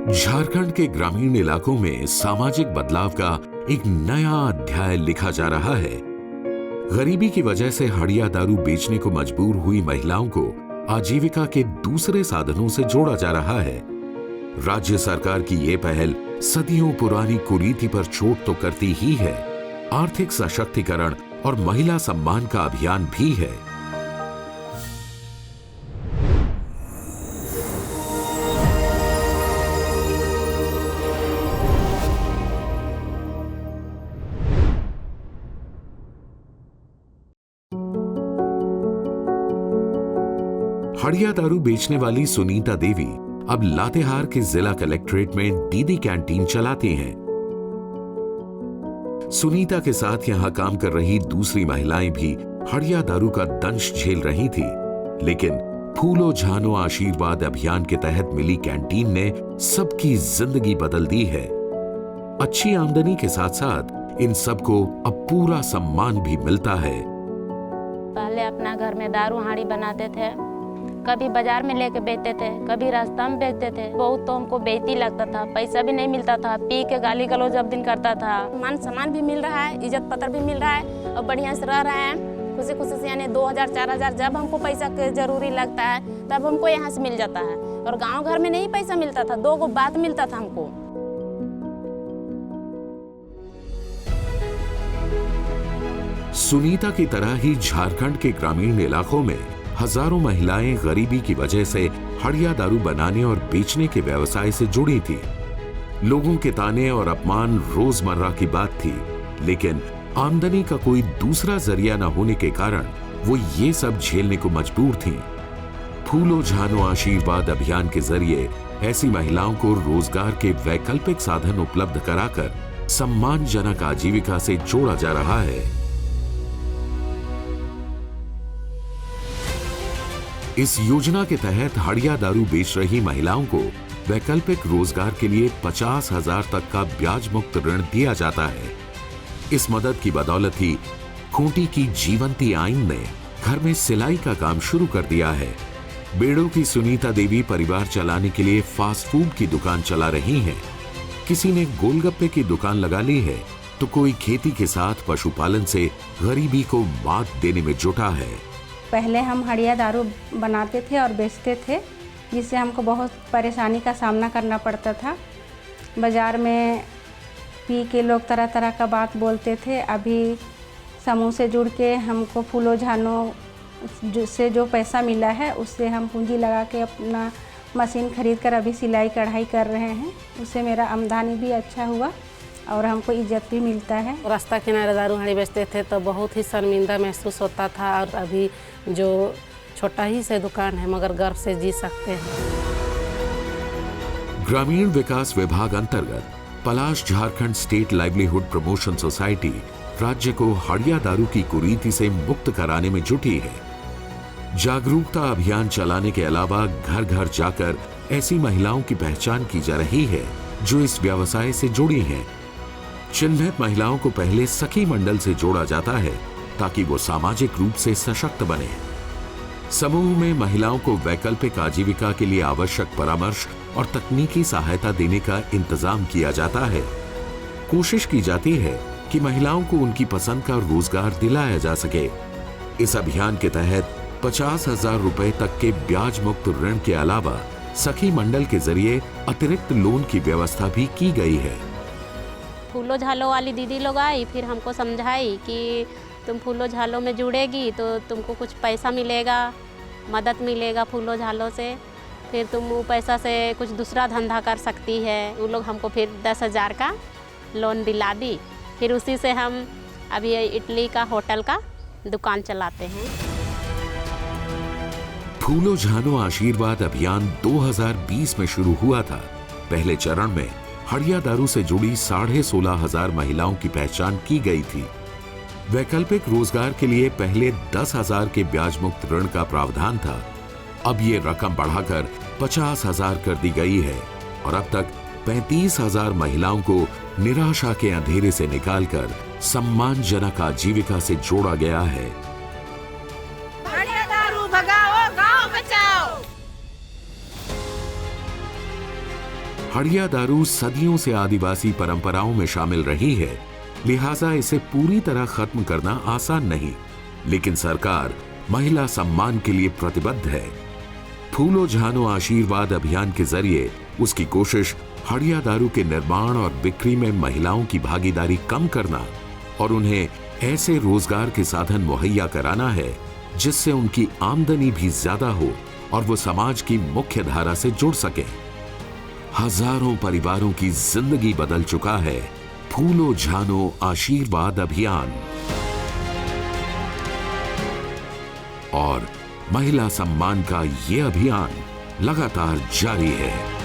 झारखंड के ग्रामीण इलाकों में सामाजिक बदलाव का एक नया अध्याय लिखा जा रहा है। गरीबी की वजह से हड़िया दारू बेचने को मजबूर हुई महिलाओं को आजीविका के दूसरे साधनों से जोड़ा जा रहा है। राज्य सरकार की ये पहल सदियों पुरानी कुरीति पर चोट तो करती ही है, आर्थिक सशक्तिकरण और महिला सम्मान का अभियान भी है। हड़िया दारू बेचने वाली सुनीता देवी अब लातेहार के जिला कलेक्ट्रेट में दीदी कैंटीन चलाती हैं। सुनीता के साथ यहां काम कर रही दूसरी महिलाएं भी हड़िया दारू का दंश झेल रही थी, लेकिन फूलो झानो आशीर्वाद अभियान के तहत मिली कैंटीन ने सबकी जिंदगी बदल दी है। अच्छी आमदनी के साथ साथ इन सबको अब पूरा सम्मान भी मिलता है। पहले अपना घर में दारू हांडी बनाते थे, कभी बाजार में लेके बेचते थे, कभी रास्ता में बेचते थे। बहुत तो हमको बेइज्जती लगता था, पैसा भी नहीं मिलता था, पी के गाली गलौज जब दिन करता था। मान सम्मान भी मिल रहा है, इज्जत पत्र भी मिल रहा है और बढ़िया से रह रहे हैं खुशी खुशी से। यानी 2000 4000 जब हमको पैसा के जरूरी लगता है तब हमको यहाँ से मिल जाता है, और गाँव घर में नहीं पैसा मिलता था, 2 गो बात मिलता था हमको। सुनीता की तरह ही झारखंड के ग्रामीण इलाकों में हजारों महिलाएं गरीबी की वजह से हड़िया दारू बनाने और बेचने के व्यवसाय से जुड़ी थी। लोगों के ताने और अपमान रोजमर्रा की बात थी, लेकिन आमदनी का कोई दूसरा जरिया न होने के कारण वो ये सब झेलने को मजबूर थीं। फूलो झानो आशीर्वाद अभियान के जरिए ऐसी महिलाओं को रोजगार के वैकल्पिक साधन उपलब्ध कराकर सम्मानजनक आजीविका से जोड़ा जा रहा है। इस योजना के तहत हड़िया दारू बेच रही महिलाओं को वैकल्पिक रोजगार के लिए 50,000 तक का ब्याज मुक्त ऋण दिया जाता है। इस मदद की बदौलत ही खूंटी की जीवंती आइन ने घर में सिलाई का काम शुरू कर दिया है। बेड़ों की सुनीता देवी परिवार चलाने के लिए फास्ट फूड की दुकान चला रही हैं। किसी ने गोलगप्पे की दुकान लगा ली है, तो कोई खेती के साथ पशुपालन से गरीबी को मात देने में जुटा है। पहले हम हड़िया दारू बनाते थे और बेचते थे, जिससे हमको बहुत परेशानी का सामना करना पड़ता था। बाज़ार में पी के लोग तरह तरह का बात बोलते थे। अभी समूह से जुड़ के हमको फूलो झानो से जो पैसा मिला है, उससे हम पूंजी लगा के अपना मशीन खरीद कर अभी सिलाई कढ़ाई कर रहे हैं। उससे मेरा आमदनी भी अच्छा हुआ और हमको इज्जत भी मिलता है। रास्ता किनारे दारू हांडी बेचते थे तो बहुत ही शर्मिंदा महसूस होता था, और अभी जो छोटा ही से दुकान है मगर गर्व से जी सकते हैं। ग्रामीण विकास विभाग अंतर्गत Palash Jharkhand state livelihood promotion society राज्य को हड़िया दारू की कुरीति से मुक्त कराने में जुटी है। जागरूकता अभियान चलाने के अलावा घर घर जाकर ऐसी महिलाओं की पहचान की जा रही है जो इस व्यवसाय से जुड़ी हैं। चिन्हित महिलाओं को पहले सखी मंडल से जोड़ा जाता है ताकि वो सामाजिक रूप से सशक्त बने। समूह में महिलाओं को वैकल्पिक आजीविका के लिए आवश्यक परामर्श और तकनीकी सहायता देने का इंतजाम किया जाता है। कोशिश की जाती है कि महिलाओं को उनकी पसंद का रोजगार दिलाया जा सके। इस अभियान के तहत 50,000 रुपए तक के ब्याज मुक्त ऋण के अलावा सखी मंडल के जरिए अतिरिक्त लोन की व्यवस्था भी की गई है। फूलो झालो वाली दीदी लोग आई, फिर हमको समझाई कि तुम फूलो झालो में जुड़ेगी तो तुमको कुछ पैसा मिलेगा, मदद मिलेगा फूलो झालो से, फिर तुम वो पैसा से कुछ दूसरा धंधा कर सकती है। वो लोग हमको फिर 10,000 का लोन दिला दी। फिर उसी से हम अभी इडली का होटल का दुकान चलाते हैं। फूलो झानो आशीर्वाद अभियान 2020 में शुरू हुआ था। पहले चरण में हड़िया दारू से जुड़ी 16,500 महिलाओं की पहचान की गई थी। वैकल्पिक रोजगार के लिए पहले 10,000 के ब्याज मुक्त ऋण का प्रावधान था। अब ये रकम बढ़ाकर 50,000 कर दी गई है और अब तक 35,000 महिलाओं को निराशा के अंधेरे से निकालकर सम्मानजनक आजीविका से जोड़ा गया है। हड़िया दारू भगाओ, गांव बचाओ। हड़िया दारू सदियों से आदिवासी परंपराओं में शामिल रही है, लिहाजा इसे पूरी तरह खत्म करना आसान नहीं, लेकिन सरकार महिला सम्मान के लिए प्रतिबद्ध है। फूलो झानो आशीर्वाद अभियान के जरिए उसकी कोशिश हड़िया दारू के निर्माण और बिक्री में महिलाओं की भागीदारी कम करना और उन्हें ऐसे रोजगार के साधन मुहैया कराना है जिससे उनकी आमदनी भी ज्यादा हो और वो समाज की मुख्य धारा से जुड़ सके। हजारों परिवारों की जिंदगी बदल चुका है फूलो झानो आशीर्वाद अभियान, और महिला सम्मान का ये अभियान लगातार जारी है।